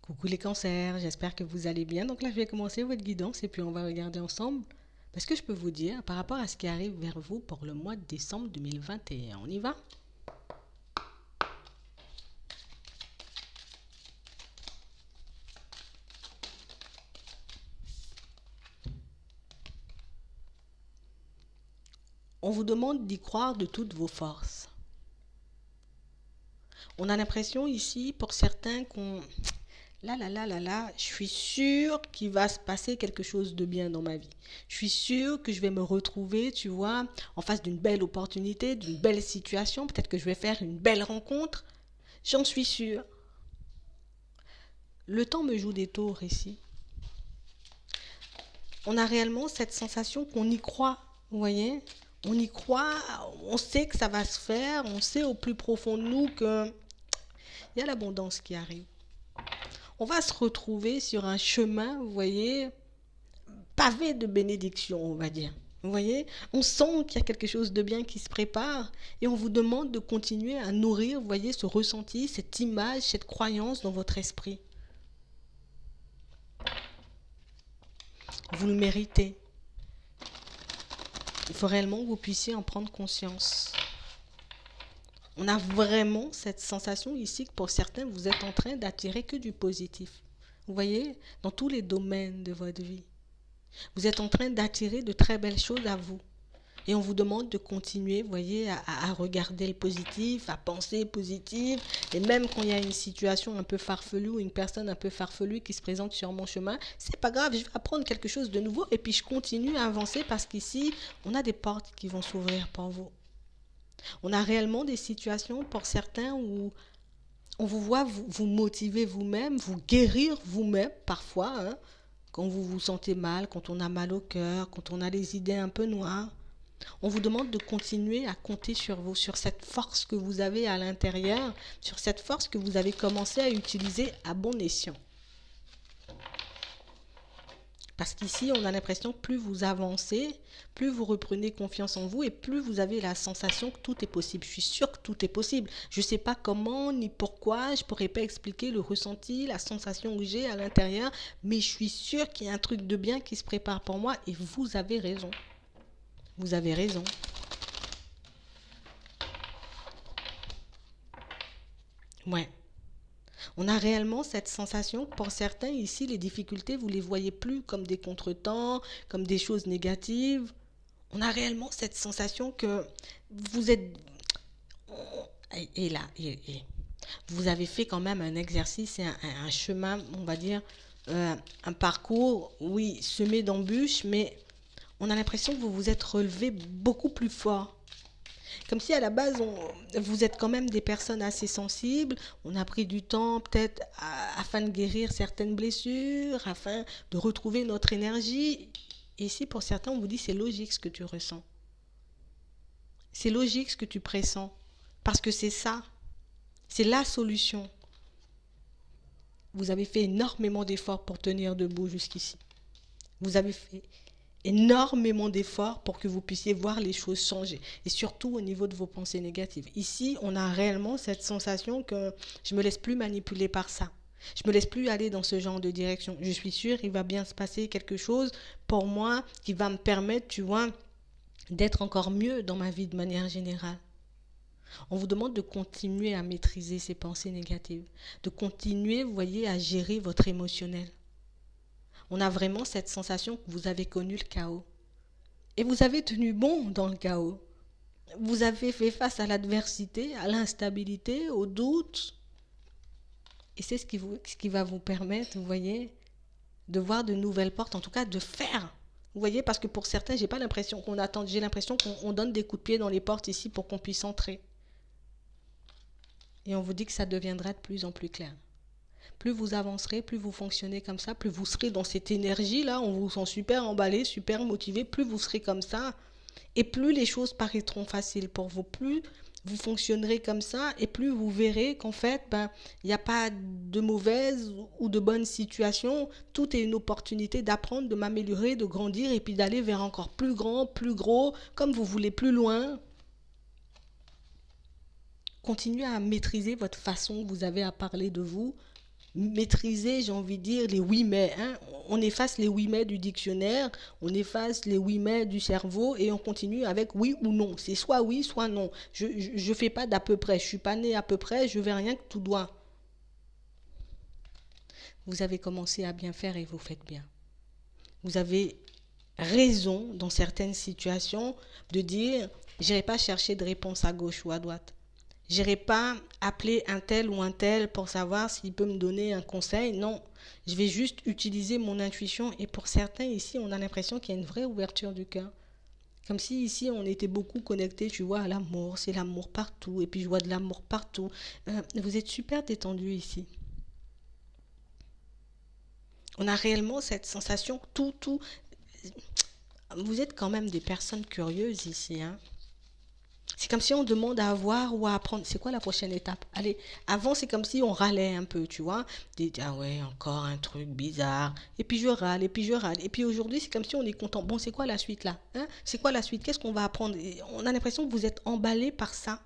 Coucou les cancers, j'espère que vous allez bien. Donc là, je vais commencer votre guidance et puis on va regarder ensemble. Parce que je peux vous dire, par rapport à ce qui arrive vers vous pour le mois de décembre 2021, on y va? On vous demande d'y croire de toutes vos forces. On a l'impression ici, pour certains, qu'on... je suis sûre qu'il va se passer quelque chose de bien dans ma vie. Je suis sûre que je vais me retrouver, tu vois, en face d'une belle opportunité, d'une belle situation. Peut-être que je vais faire une belle rencontre. J'en suis sûre. Le temps me joue des tours ici. On a réellement cette sensation qu'on y croit, vous voyez? On y croit, on sait que ça va se faire, on sait au plus profond de nous qu'il y a l'abondance qui arrive. On va se retrouver sur un chemin, vous voyez, pavé de bénédictions, on va dire. Vous voyez, on sent qu'il y a quelque chose de bien qui se prépare et on vous demande de continuer à nourrir, vous voyez, ce ressenti, cette image, cette croyance dans votre esprit. Vous le méritez. Il faut réellement que vous puissiez en prendre conscience. On a vraiment cette sensation ici que pour certains, vous êtes en train d'attirer que du positif. Vous voyez, dans tous les domaines de votre vie. Vous êtes en train d'attirer de très belles choses à vous. Et on vous demande de continuer, vous voyez, à regarder le positif, à penser positif. Et même quand il y a une situation un peu farfelue ou une personne un peu farfelue qui se présente sur mon chemin, c'est pas grave, je vais apprendre quelque chose de nouveau et puis je continue à avancer parce qu'ici, on a des portes qui vont s'ouvrir pour vous. On a réellement des situations pour certains où on vous voit vous motiver vous-même, vous guérir vous-même parfois, hein, quand vous vous sentez mal, quand on a mal au cœur, quand on a les idées un peu noires. On vous demande de continuer à compter sur vous, sur cette force que vous avez à l'intérieur, sur cette force que vous avez commencé à utiliser à bon escient. Parce qu'ici, on a l'impression que plus vous avancez, plus vous reprenez confiance en vous et plus vous avez la sensation que tout est possible. Je suis sûre que tout est possible. Je ne sais pas comment ni pourquoi, je ne pourrais pas expliquer le ressenti, la sensation que j'ai à l'intérieur, mais je suis sûre qu'il y a un truc de bien qui se prépare pour moi et vous avez raison. Vous avez raison. Ouais. On a réellement cette sensation, pour certains ici, les difficultés, vous ne les voyez plus comme des contretemps, comme des choses négatives. On a réellement cette sensation que vous êtes... Et là, vous avez fait quand même un exercice et un chemin, on va dire, un parcours, oui, semé d'embûches, mais on a l'impression que vous vous êtes relevé beaucoup plus fort. Comme si à la base, vous êtes quand même des personnes assez sensibles. On a pris du temps peut-être afin de guérir certaines blessures, afin de retrouver notre énergie. Et ici, pour certains, on vous dit c'est logique ce que tu ressens. C'est logique ce que tu pressens. Parce que c'est ça. C'est la solution. Vous avez fait énormément d'efforts pour tenir debout jusqu'ici. Vous avez fait énormément d'efforts pour que vous puissiez voir les choses changer. Et surtout au niveau de vos pensées négatives. Ici, on a réellement cette sensation que je ne me laisse plus manipuler par ça. Je ne me laisse plus aller dans ce genre de direction. Je suis sûre qu'il va bien se passer quelque chose pour moi qui va me permettre, tu vois, d'être encore mieux dans ma vie de manière générale. On vous demande de continuer à maîtriser ces pensées négatives, de continuer, vous voyez, à gérer votre émotionnel. On a vraiment cette sensation que vous avez connu le chaos. Et vous avez tenu bon dans le chaos. Vous avez fait face à l'adversité, à l'instabilité, au doute. Et c'est ce qui va vous permettre, vous voyez, de voir de nouvelles portes, en tout cas de faire. Vous voyez, parce que pour certains, j'ai pas l'impression qu'on attend, j'ai l'impression qu'on donne des coups de pied dans les portes ici pour qu'on puisse entrer. Et on vous dit que ça deviendra de plus en plus clair. Plus vous avancerez, plus vous fonctionnez comme ça, plus vous serez dans cette énergie-là, on vous sent super emballé, super motivé, plus vous serez comme ça, et plus les choses paraîtront faciles pour vous, plus vous fonctionnerez comme ça, et plus vous verrez qu'en fait, il n'y a pas de mauvaise ou de bonne situation, tout est une opportunité d'apprendre, de m'améliorer, de grandir, et puis d'aller vers encore plus grand, plus gros, comme vous voulez, plus loin. Continuez à maîtriser votre façon que vous avez à parler de vous, maîtriser, j'ai envie de dire, les oui mais. Hein. On efface les oui mais du dictionnaire, on efface les oui mais du cerveau et on continue avec oui ou non. C'est soit oui, soit non. Je fais pas d'à peu près. Je suis pas né à peu près. Je veux rien que tout doit. Vous avez commencé à bien faire et vous faites bien. Vous avez raison dans certaines situations de dire j'irai pas chercher de réponse à gauche ou à droite. J'irai pas appeler un tel ou un tel pour savoir s'il peut me donner un conseil. Non, je vais juste utiliser mon intuition. Et pour certains ici, on a l'impression qu'il y a une vraie ouverture du cœur. Comme si ici, on était beaucoup connectés, tu vois, à l'amour. C'est l'amour partout. Et puis, je vois de l'amour partout. Vous êtes super détendu ici. On a réellement cette sensation, tout. Vous êtes quand même des personnes curieuses ici, hein. C'est comme si on demande à avoir ou à apprendre. C'est quoi la prochaine étape? Allez, avant, c'est comme si on râlait un peu, tu vois. Ah ouais, encore un truc bizarre. Et puis je râle, et puis je râle. Et puis aujourd'hui, c'est comme si on est content. Bon, c'est quoi la suite là? Hein? C'est quoi la suite? Qu'est-ce qu'on va apprendre? Et on a l'impression que vous êtes emballé par ça.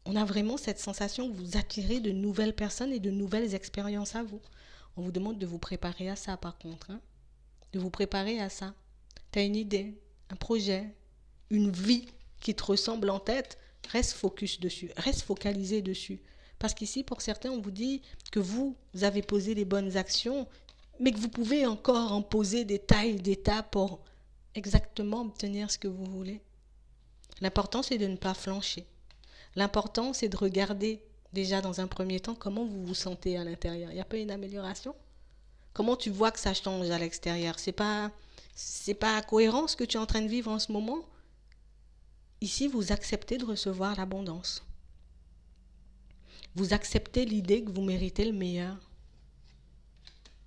On a vraiment cette sensation que vous attirez de nouvelles personnes et de nouvelles expériences à vous. On vous demande de vous préparer à ça par contre. Hein? De vous préparer à ça. T'as une idée, un projet, une vie qui te ressemble en tête, reste focus dessus, reste focalisé dessus. Parce qu'ici, pour certains, on vous dit que vous avez posé les bonnes actions, mais que vous pouvez encore en poser des tailles d'étapes pour exactement obtenir ce que vous voulez. L'important, c'est de ne pas flancher. L'important, c'est de regarder déjà dans un premier temps comment vous vous sentez à l'intérieur. Il n'y a pas une amélioration? Comment tu vois que ça change à l'extérieur? C'est pas cohérent ce que tu es en train de vivre en ce moment? Ici, vous acceptez de recevoir l'abondance. Vous acceptez l'idée que vous méritez le meilleur.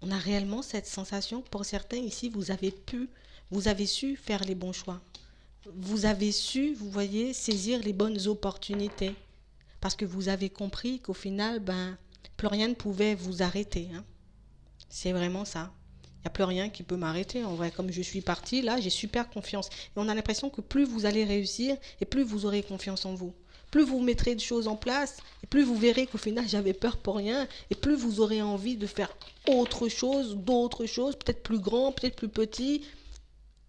On a réellement cette sensation, pour certains ici, vous avez su faire les bons choix. Vous avez su, vous voyez, saisir les bonnes opportunités. Parce que vous avez compris qu'au final, plus rien ne pouvait vous arrêter. Hein. C'est vraiment ça. Il n'y a plus rien qui peut m'arrêter. En vrai, comme je suis partie, là, j'ai super confiance. Et on a l'impression que plus vous allez réussir, et plus vous aurez confiance en vous. Plus vous mettrez de choses en place, et plus vous verrez qu'au final, j'avais peur pour rien, et plus vous aurez envie de faire autre chose, d'autres choses, peut-être plus grand, peut-être plus petit.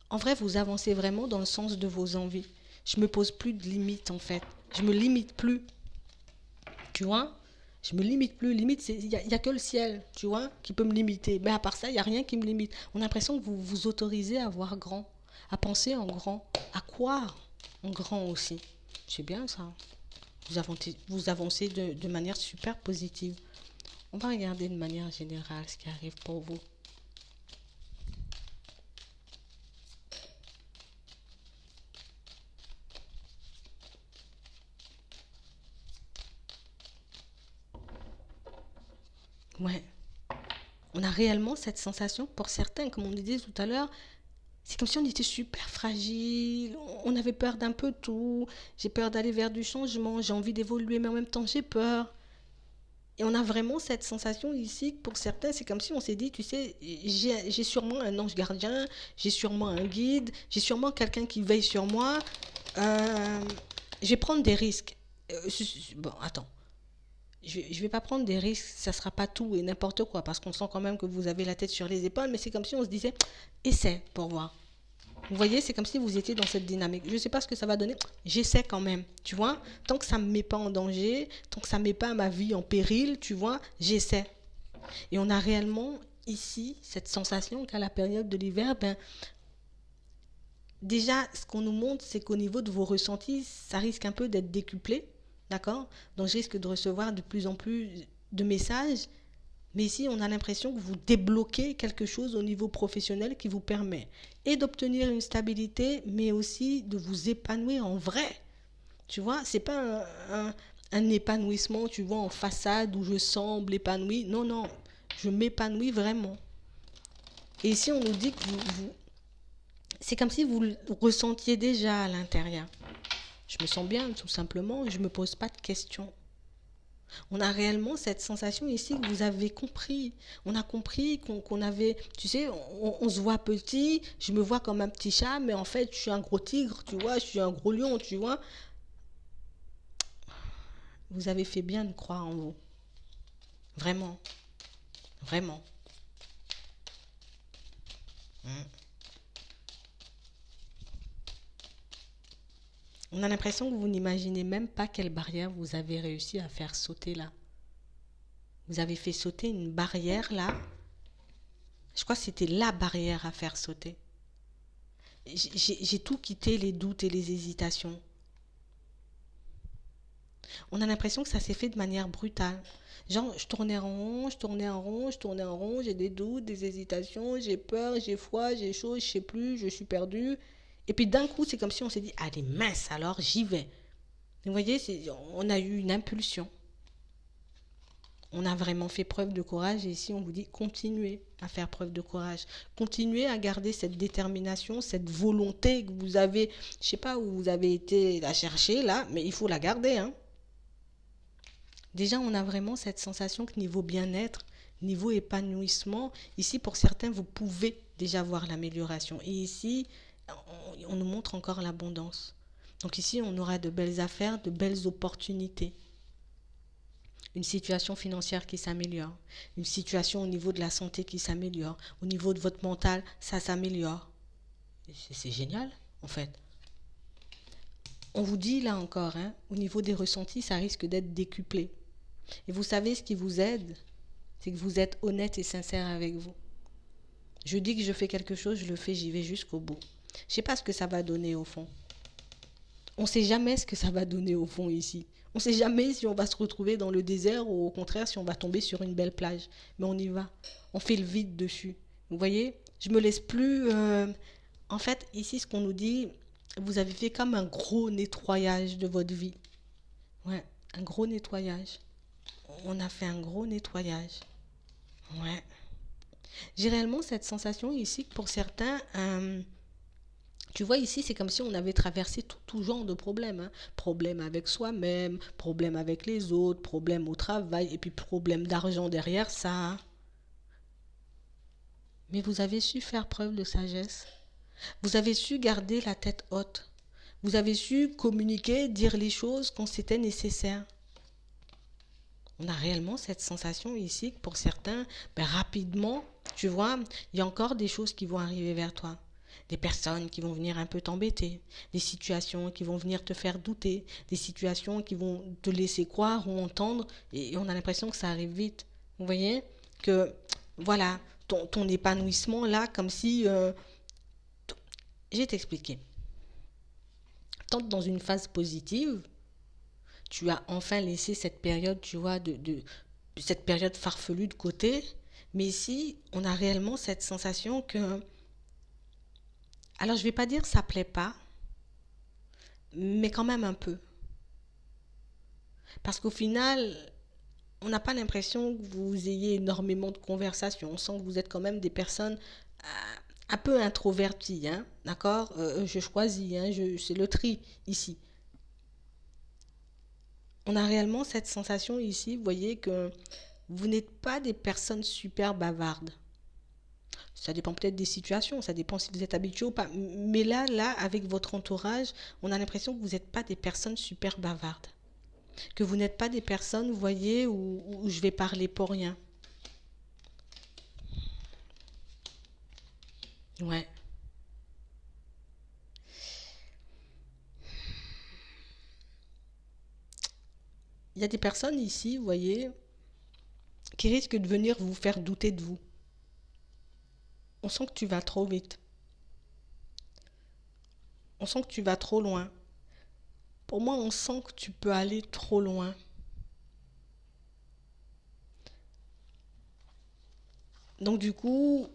En vrai, vous avancez vraiment dans le sens de vos envies. Je me pose plus de limites, en fait. Je me limite plus. Tu vois? Je me limite plus. Limite, il n'y a que le ciel, tu vois, qui peut me limiter. Mais à part ça, il n'y a rien qui me limite. On a l'impression que vous vous autorisez à voir grand, à penser en grand, à croire en grand aussi. C'est bien ça. Vous avancez de manière super positive. On va regarder de manière générale ce qui arrive pour vous. Ouais. On a réellement cette sensation, pour certains, comme on le disait tout à l'heure, c'est comme si on était super fragile, on avait peur d'un peu tout, j'ai peur d'aller vers du changement, j'ai envie d'évoluer, mais en même temps j'ai peur. Et on a vraiment cette sensation ici, que pour certains, c'est comme si on s'est dit, tu sais, j'ai sûrement un ange gardien, j'ai sûrement un guide, j'ai sûrement quelqu'un qui veille sur moi, euh, je vais prendre des risques. Bon, attends. Je vais pas prendre des risques, ça sera pas tout et n'importe quoi, parce qu'on sent quand même que vous avez la tête sur les épaules, mais c'est comme si on se disait, essaie pour voir. Vous voyez, c'est comme si vous étiez dans cette dynamique. Je ne sais pas ce que ça va donner, j'essaie quand même, tu vois. Tant que ça ne me met pas en danger, tant que ça ne met pas ma vie en péril, tu vois, j'essaie. Et on a réellement ici cette sensation qu'à la période de l'hiver, déjà, ce qu'on nous montre, c'est qu'au niveau de vos ressentis, ça risque un peu d'être décuplé, d'accord? Donc, je risque de recevoir de plus en plus de messages. Mais ici, on a l'impression que vous débloquez quelque chose au niveau professionnel qui vous permet et d'obtenir une stabilité, mais aussi de vous épanouir en vrai. Tu vois, c'est pas un épanouissement, tu vois, en façade où je semble épanoui. Non, non, je m'épanouis vraiment. Et ici, on nous dit que c'est comme si vous le ressentiez déjà à l'intérieur. Je me sens bien, tout simplement, et je ne me pose pas de questions. On a réellement cette sensation ici que vous avez compris. On a compris qu'on avait, tu sais, on se voit petit, je me vois comme un petit chat, mais en fait, je suis un gros tigre, tu vois, je suis un gros lion, tu vois. Vous avez fait bien de croire en vous. Vraiment, vraiment. Mm. On a l'impression que vous n'imaginez même pas quelle barrière vous avez réussi à faire sauter là. Vous avez fait sauter une barrière là. Je crois que c'était la barrière à faire sauter. J'ai tout quitté, les doutes et les hésitations. On a l'impression que ça s'est fait de manière brutale. Genre, je tournais en rond, je tournais en rond, je tournais en rond, j'ai des doutes, des hésitations, j'ai peur, j'ai froid, j'ai chaud, je sais plus, je suis perdue. Et puis d'un coup, c'est comme si on s'est dit, allez, mince, alors j'y vais. Vous voyez, on a eu une impulsion. On a vraiment fait preuve de courage et ici on vous dit continuez à faire preuve de courage. Continuez à garder cette détermination, cette volonté que vous avez, je sais pas où vous avez été la chercher là, mais il faut la garder, hein. Déjà, on a vraiment cette sensation que niveau bien-être, niveau épanouissement, ici pour certains, vous pouvez déjà voir l'amélioration. Et ici, on nous montre encore l'abondance. Donc ici, on aura de belles affaires, de belles opportunités. Une situation financière qui s'améliore, une situation au niveau de la santé qui s'améliore, au niveau de votre mental, ça s'améliore. C'est génial, en fait. On vous dit là encore, hein, au niveau des ressentis, ça risque d'être décuplé. Et vous savez, ce qui vous aide, c'est que vous êtes honnête et sincère avec vous. Je dis que je fais quelque chose, je le fais, j'y vais jusqu'au bout. Je ne sais pas ce que ça va donner au fond. On ne sait jamais ce que ça va donner au fond ici. On ne sait jamais si on va se retrouver dans le désert ou au contraire si on va tomber sur une belle plage. Mais on y va. On fait le vide dessus. Vous voyez, je me laisse plus... En fait, ici, ce qu'on nous dit, vous avez fait comme un gros nettoyage de votre vie. Ouais, un gros nettoyage. On a fait un gros nettoyage. Ouais. J'ai réellement cette sensation ici que pour certains, tu vois ici, c'est comme si on avait traversé tout genre de problèmes, hein. Problèmes avec soi-même, problèmes avec les autres, problèmes au travail, et puis problèmes d'argent derrière ça. Mais vous avez su faire preuve de sagesse. Vous avez su garder la tête haute. Vous avez su communiquer, dire les choses quand c'était nécessaire. On a réellement cette sensation ici que pour certains, ben rapidement, tu vois, il y a encore des choses qui vont arriver vers toi. Des personnes qui vont venir un peu t'embêter, des situations qui vont venir te faire douter, des situations qui vont te laisser croire ou entendre, et on a l'impression que ça arrive vite. Vous voyez que, voilà, ton épanouissement là, comme si... je vais t'expliquer. Tant dans une phase positive, tu as enfin laissé cette période, tu vois, cette période farfelue de côté. Mais ici, on a réellement cette sensation que... Alors, je ne vais pas dire ça ne plaît pas, mais quand même un peu. Parce qu'au final, on n'a pas l'impression que vous ayez énormément de conversations. On sent que vous êtes quand même des personnes un peu introverties, hein, d'accord. Je choisis, hein, c'est le tri ici. On a réellement cette sensation ici, vous voyez, que vous n'êtes pas des personnes super bavardes. Ça dépend peut-être des situations, ça dépend si vous êtes habitué ou pas. Mais là, avec votre entourage, on a l'impression que vous n'êtes pas des personnes super bavardes. Que vous n'êtes pas des personnes, vous voyez, où je vais parler pour rien. Ouais. Il y a des personnes ici, vous voyez, qui risquent de venir vous faire douter de vous. On sent que tu vas trop vite. On sent que tu vas trop loin. Pour moi, on sent que tu peux aller trop loin. Donc du coup,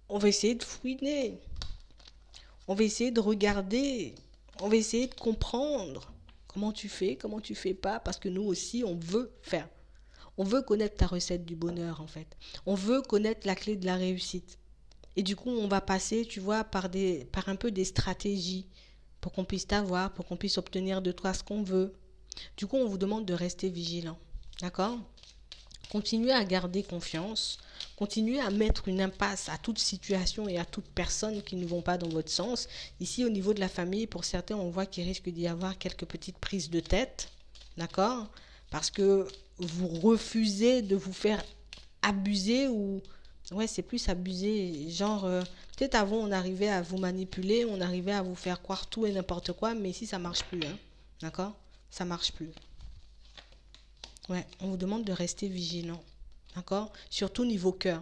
on va essayer de fouiner. On va essayer de regarder. On va essayer de comprendre comment tu fais pas, parce que nous aussi, on veut faire. On veut connaître ta recette du bonheur, en fait. On veut connaître la clé de la réussite. Et du coup, on va passer, tu vois, par un peu des stratégies pour qu'on puisse t'avoir, pour qu'on puisse obtenir de toi ce qu'on veut. Du coup, on vous demande de rester vigilant. D'accord? Continuez à garder confiance. Continuez à mettre une impasse à toute situation et à toute personne qui ne vont pas dans votre sens. Ici, au niveau de la famille, pour certains, on voit qu'il risque d'y avoir quelques petites prises de tête. D'accord? parce que vous refusez de vous faire abuser ou... Ouais, c'est plus abuser. Genre, peut-être avant, on arrivait à vous manipuler, on arrivait à vous faire croire tout et n'importe quoi, mais ici, ça marche plus, hein. D'accord? Ça marche plus. Ouais, on vous demande de rester vigilant. D'accord? Surtout niveau cœur.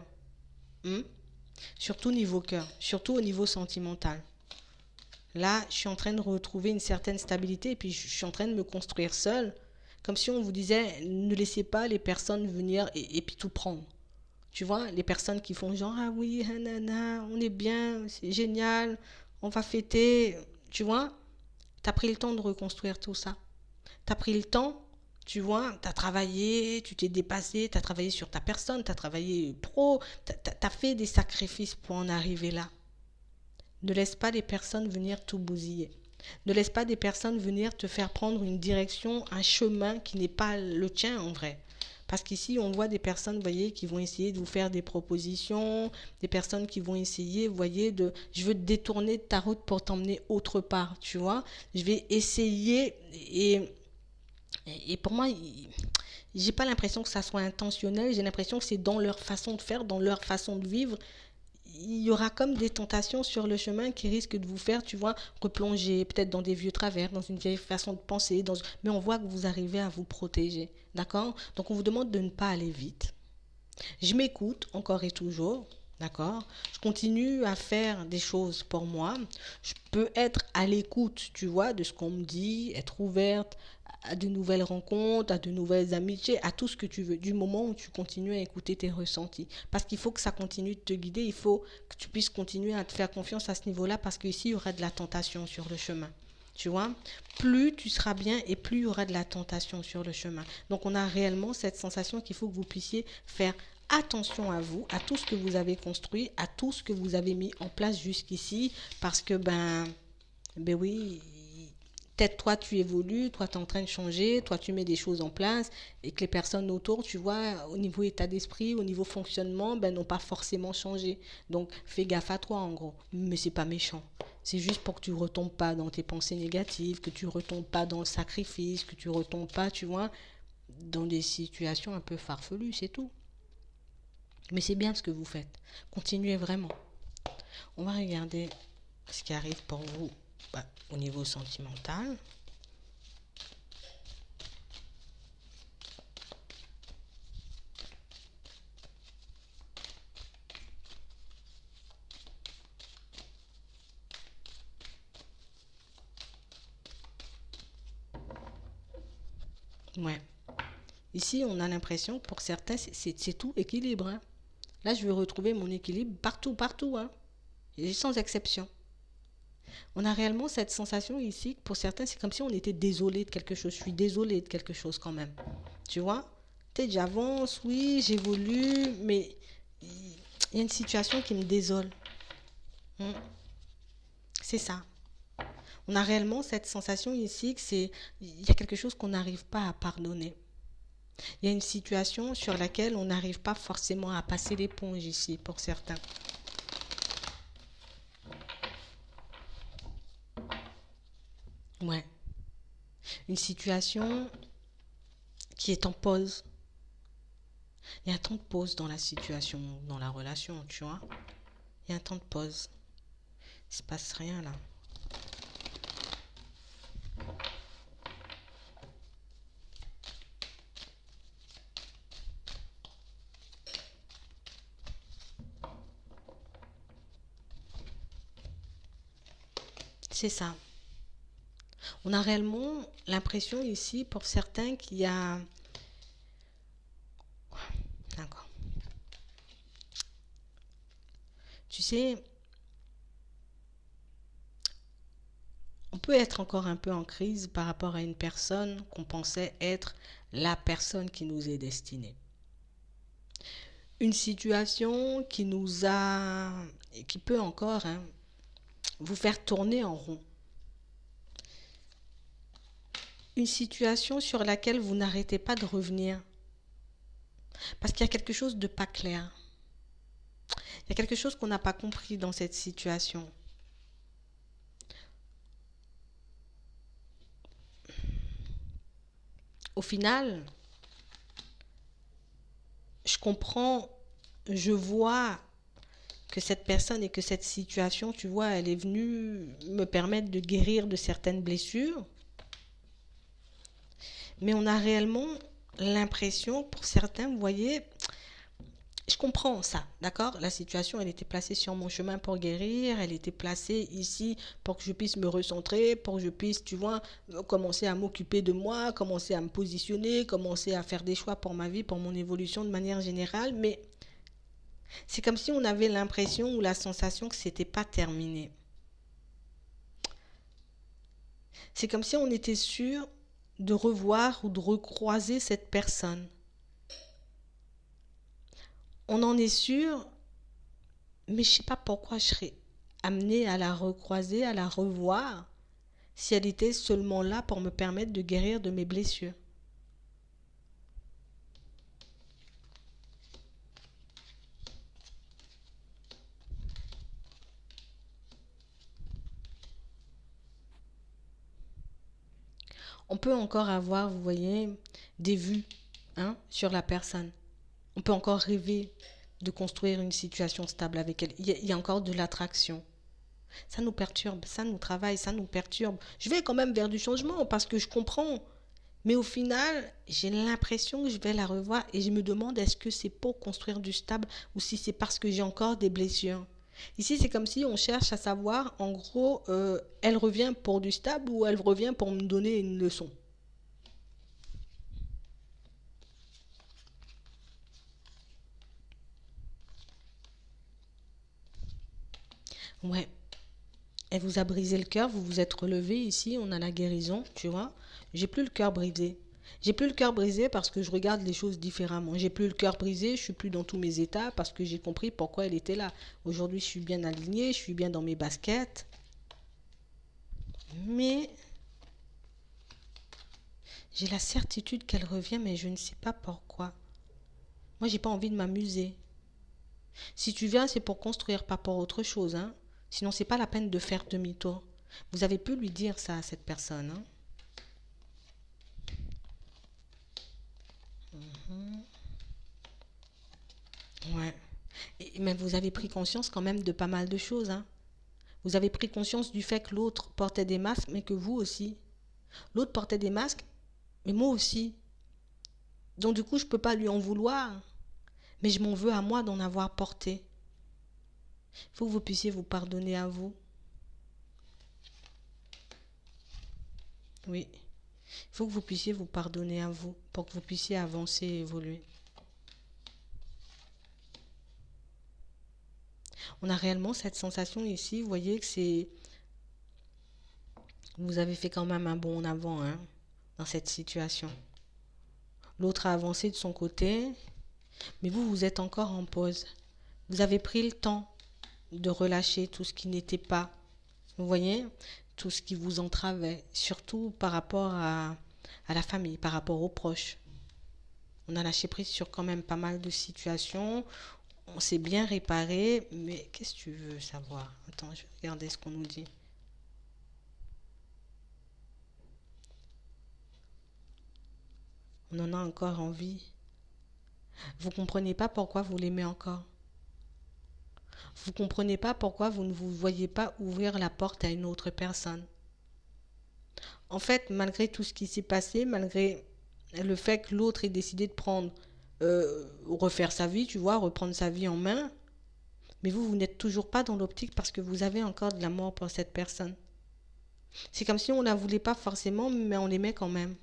Hmm. Surtout niveau cœur. Surtout au niveau sentimental. Là, je suis en train de retrouver une certaine stabilité et puis je suis en train de me construire seule. Comme si on vous disait, ne laissez pas les personnes venir et puis tout prendre. Tu vois, les personnes qui font genre, ah oui, nanana, on est bien, c'est génial, on va fêter. Tu vois, tu as pris le temps de reconstruire tout ça. Tu as pris le temps, tu vois, tu as travaillé, tu t'es dépassé, tu as travaillé sur ta personne, tu as travaillé pro, tu as fait des sacrifices pour en arriver là. Ne laisse pas les personnes venir tout bousiller. Ne laisse pas des personnes venir te faire prendre une direction, un chemin qui n'est pas le tien en vrai. Parce qu'ici, on voit des personnes, vous voyez, qui vont essayer de vous faire des propositions, des personnes qui vont essayer, vous voyez, de, je veux te détourner de ta route pour t'emmener autre part, tu vois. Je vais essayer et pour moi, j'ai pas l'impression que ça soit intentionnel, j'ai l'impression que c'est dans leur façon de faire, dans leur façon de vivre. Il y aura comme des tentations sur le chemin qui risquent de vous faire, tu vois, replonger peut-être dans des vieux travers, dans une vieille façon de penser, mais on voit que vous arrivez à vous protéger, d'accord? Donc on vous demande de ne pas aller vite. Je m'écoute encore et toujours, d'accord? Je continue à faire des choses pour moi. Je peux être à l'écoute, tu vois, de ce qu'on me dit, être ouverte à de nouvelles rencontres, à de nouvelles amitiés, à tout ce que tu veux, du moment où tu continues à écouter tes ressentis. Parce qu'il faut que ça continue de te guider, il faut que tu puisses continuer à te faire confiance à ce niveau-là, parce qu'ici, il y aura de la tentation sur le chemin. Tu vois, plus tu seras bien et plus il y aura de la tentation sur le chemin. Donc on a réellement cette sensation qu'il faut que vous puissiez faire attention à vous, à tout ce que vous avez construit, à tout ce que vous avez mis en place jusqu'ici, parce que ben oui, peut-être toi tu évolues, toi tu es en train de changer, toi tu mets des choses en place et que les personnes autour, tu vois, au niveau état d'esprit, au niveau fonctionnement, ben n'ont pas forcément changé. Donc fais gaffe à toi en gros, mais c'est pas méchant. C'est juste pour que tu retombes pas dans tes pensées négatives, que tu retombes pas dans le sacrifice, que tu retombes pas, tu vois, dans des situations un peu farfelues, c'est tout. Mais c'est bien ce que vous faites. Continuez vraiment. On va regarder ce qui arrive pour vous au niveau sentimental. Ouais. Ici, on a l'impression, pour certains, c'est tout équilibre, hein. Là, je vais retrouver mon équilibre partout, partout, hein. Et sans exception. On a réellement cette sensation ici, pour certains, c'est comme si on était désolé de quelque chose. Je suis désolé de quelque chose quand même. Tu vois? Peut-être j'avance, oui, j'évolue, mais il y a une situation qui me désole. Hmm. C'est ça. On a réellement cette sensation ici que c'est, il y a quelque chose qu'on n'arrive pas à pardonner. Il y a une situation sur laquelle on n'arrive pas forcément à passer l'éponge ici pour certains. Ouais. Une situation qui est en pause. Il y a un temps de pause dans la situation, dans la relation, tu vois. Il y a un temps de pause. Il ne se passe rien là. C'est ça. On a réellement l'impression ici, pour certains, qu'il y a... D'accord. Tu sais, on peut être encore un peu en crise par rapport à une personne qu'on pensait être la personne qui nous est destinée. Une situation qui nous a, et qui peut encore vous faire tourner en rond. Une situation sur laquelle vous n'arrêtez pas de revenir. Parce qu'il y a quelque chose de pas clair. Il y a quelque chose qu'on n'a pas compris dans cette situation. Au final, je comprends, je vois que cette personne et que cette situation, tu vois, elle est venue me permettre de guérir de certaines blessures, mais on a réellement l'impression, pour certains, vous voyez, je comprends ça, d'accord? La situation, elle était placée sur mon chemin pour guérir, elle était placée ici pour que je puisse me recentrer, pour que je puisse, tu vois, commencer à m'occuper de moi, commencer à me positionner, commencer à faire des choix pour ma vie, pour mon évolution de manière générale, mais c'est comme si on avait l'impression ou la sensation que c'était pas terminé. C'est comme si on était sûr de revoir ou de recroiser cette personne. On en est sûr, mais je sais pas pourquoi je serais amenée à la recroiser, à la revoir, si elle était seulement là pour me permettre de guérir de mes blessures. On peut encore avoir, vous voyez, des vues, hein, sur la personne. On peut encore rêver de construire une situation stable avec elle. Il y a encore de l'attraction. Ça nous perturbe, ça nous travaille, ça nous perturbe. Je vais quand même vers du changement parce que je comprends. Mais au final, j'ai l'impression que je vais la revoir et je me demande est-ce que c'est pour construire du stable ou si c'est parce que j'ai encore des blessures. Ici, c'est comme si on cherche à savoir, en gros, elle revient pour du stable ou elle revient pour me donner une leçon. Ouais, elle vous a brisé le cœur, vous vous êtes relevé ici, on a la guérison, tu vois. J'ai plus le cœur brisé. J'ai plus le cœur brisé parce que je regarde les choses différemment. J'ai plus le cœur brisé, je suis plus dans tous mes états parce que j'ai compris pourquoi elle était là. Aujourd'hui, je suis bien alignée, je suis bien dans mes baskets. Mais j'ai la certitude qu'elle revient, mais je ne sais pas pourquoi. Moi, j'ai pas envie de m'amuser. Si tu viens, c'est pour construire, pas pour autre chose, hein. Sinon, c'est pas la peine de faire demi-tour. Vous avez pu lui dire ça à cette personne, hein. Ouais. Mais vous avez pris conscience quand même de pas mal de choses, hein. Vous avez pris conscience du fait que l'autre portait des masques, mais que vous aussi. L'autre portait des masques, mais moi aussi. Donc du coup, je ne peux pas lui en vouloir, mais je m'en veux à moi d'en avoir porté. Il faut que vous puissiez vous pardonner à vous. Oui. Il faut que vous puissiez vous pardonner à vous pour que vous puissiez avancer et évoluer. On a réellement cette sensation ici, vous voyez que c'est... Vous avez fait quand même un bond en avant, hein, dans cette situation. L'autre a avancé de son côté, mais vous, vous êtes encore en pause. Vous avez pris le temps de relâcher tout ce qui n'était pas. Vous voyez, tout ce qui vous entravait, surtout par rapport à la famille, par rapport aux proches. On a lâché prise sur quand même pas mal de situations. On s'est bien réparé, mais qu'est-ce que tu veux savoir? Attends, je vais regarder ce qu'on nous dit. On en a encore envie. Vous comprenez pas pourquoi vous l'aimez encore. Vous comprenez pas pourquoi vous ne vous voyez pas ouvrir la porte à une autre personne. En fait, malgré tout ce qui s'est passé, malgré le fait que l'autre ait décidé de prendre, refaire sa vie, tu vois, reprendre sa vie en main, mais vous n'êtes toujours pas dans l'optique parce que vous avez encore de l'amour pour cette personne. C'est comme si on ne la voulait pas forcément, mais on l'aimait quand même.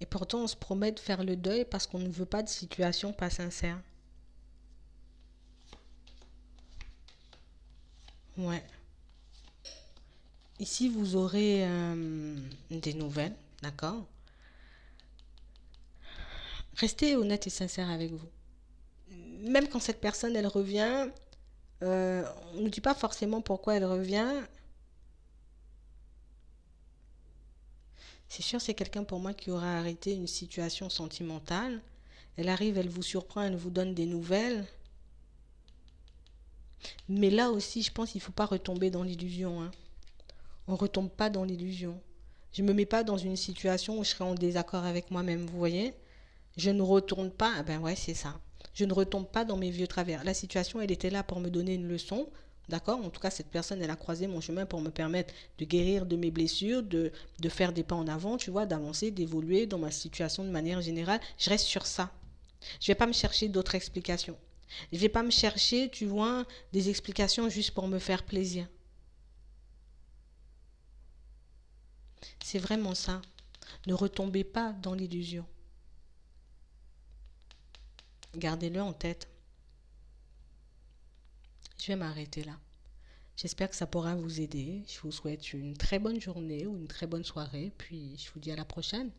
Et pourtant, on se promet de faire le deuil parce qu'on ne veut pas de situation pas sincère. Ouais. Ici, vous aurez des nouvelles, d'accord? Restez honnête et sincère avec vous. Même quand cette personne, elle revient, on ne dit pas forcément pourquoi elle revient. C'est sûr, c'est quelqu'un pour moi qui aura arrêté une situation sentimentale. Elle arrive, elle vous surprend, elle vous donne des nouvelles. Mais là aussi, je pense qu'il ne faut pas retomber dans l'illusion, hein. On ne retombe pas dans l'illusion. Je ne me mets pas dans une situation où je serai en désaccord avec moi-même, vous voyez? Je ne retourne pas, ah ben ouais, c'est ça. Je ne retombe pas dans mes vieux travers. La situation, elle était là pour me donner une leçon. D'accord? En tout cas, cette personne, elle a croisé mon chemin pour me permettre de guérir de mes blessures, de faire des pas en avant, tu vois, d'avancer, d'évoluer dans ma situation de manière générale. Je reste sur ça. Je ne vais pas me chercher d'autres explications. Je ne vais pas me chercher, tu vois, des explications juste pour me faire plaisir. C'est vraiment ça. Ne retombez pas dans l'illusion. Gardez-le en tête. Je vais m'arrêter là. J'espère que ça pourra vous aider. Je vous souhaite une très bonne journée ou une très bonne soirée. Puis je vous dis à la prochaine.